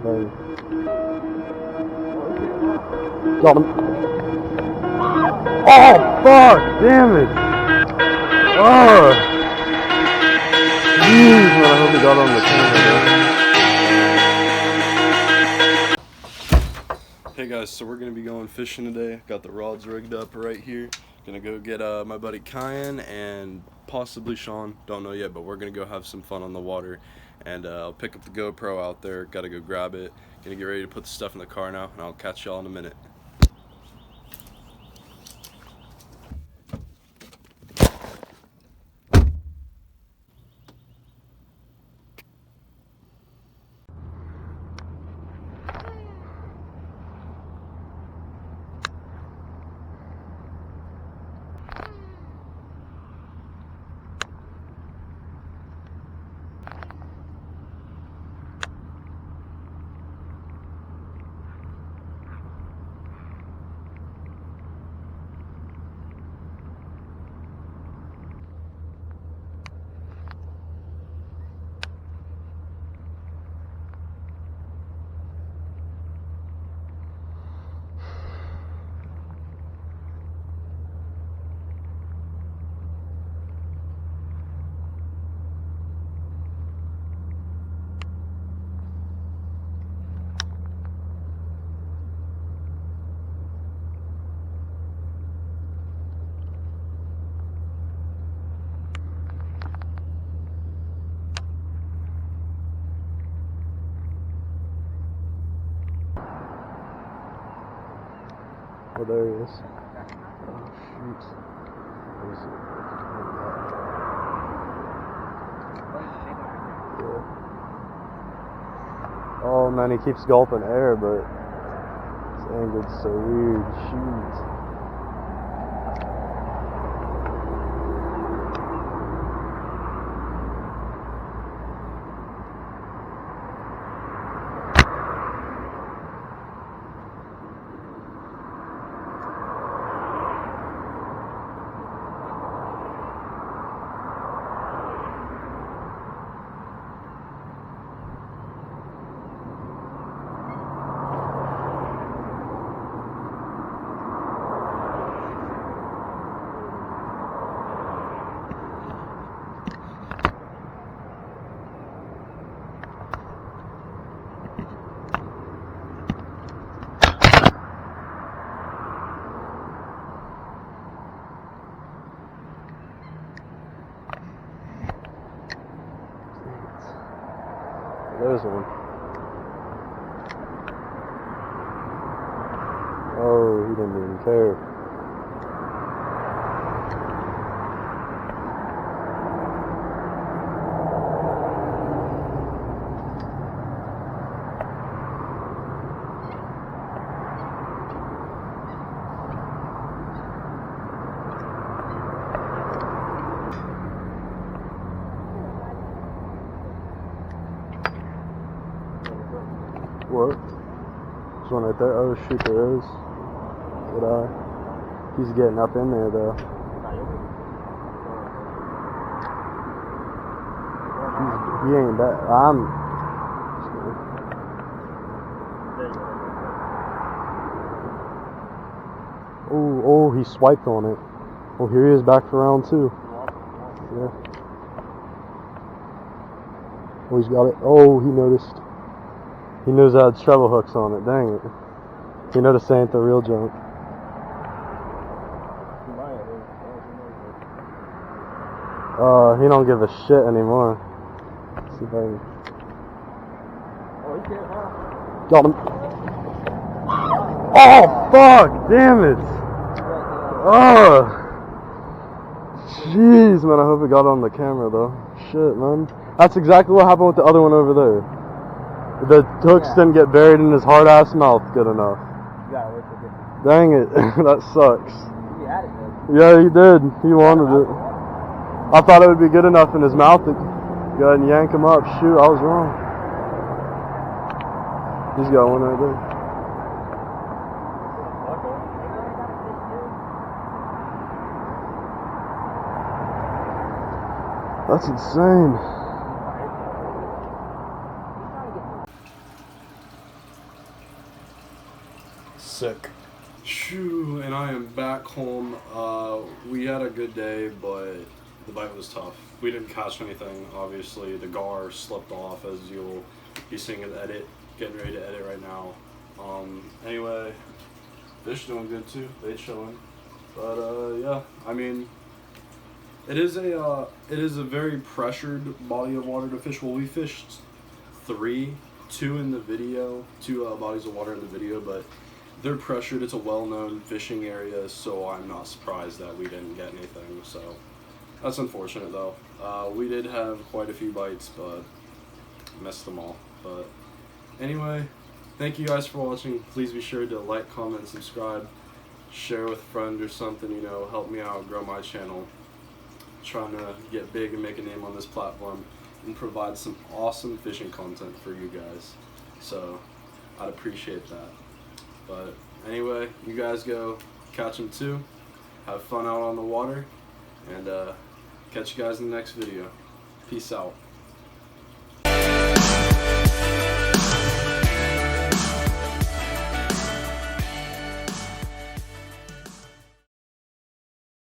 Dang. Got him. Oh, fuck! Damn it! Oh! Jeez, man, I hope he got on the camera, though. Hey guys, so we're gonna be going fishing today. Got the rods rigged up right here. Gonna go get my buddy Kyan and possibly Sean. Don't know yet, but we're gonna go have some fun on the water. And I'll pick up the GoPro out there. Gotta go grab it. Gonna get ready to put the stuff in the car now, and I'll catch y'all in a minute. Oh, there he is. Oh, shoot. Yeah. Oh, man, he keeps gulping air, but this angle's so weird. Shoot. There's one. Oh, he didn't even care. What? There's one right there. Oh shoot, there is. Good eye. He's getting up in there though. He ain't that. Oh, he swiped on it. Oh, here he is back for round two. Yeah. Oh, he's got it. Oh, he noticed. He knows I had treble hooks on it. Dang it. He noticed I ain't the real junk. He don't give a shit anymore. Let's see if I can... Got him. Oh, fuck! Damn it! Oh! Jeez, man, I hope it got on the camera, though. Shit, man. That's exactly what happened with the other one over there. The hooks didn't get buried in his hard-ass mouth good enough. Dang it. That sucks. He had it, man. Yeah, he did. He wanted it. I thought it would be good enough in his mouth to go ahead and yank him up. Shoot, I was wrong. He's got one right there. That's insane. sick. Shoo, and I am back home. We had a good day, but the bite was tough. We didn't catch anything, obviously. The gar slipped off, as you'll be seeing in the edit. Getting ready to edit right now. Anyway, fish doing good too. They chilling. But yeah, I mean, it is a very pressured body of water to fish. Well, we fished two in the video, two bodies of water in the video, but they're pressured. It's a well-known fishing area, so I'm not surprised that we didn't get anything. So that's unfortunate, though. We did have quite a few bites, but missed them all. But anyway, thank you guys for watching. Please be sure to like, comment, and subscribe. Share with a friend or something, you know, help me out, grow my channel. Trying to get big and make a name on this platform and provide some awesome fishing content for you guys. So I'd appreciate that. But anyway, you guys go catch them too. Have fun out on the water, and catch you guys in the next video. Peace out.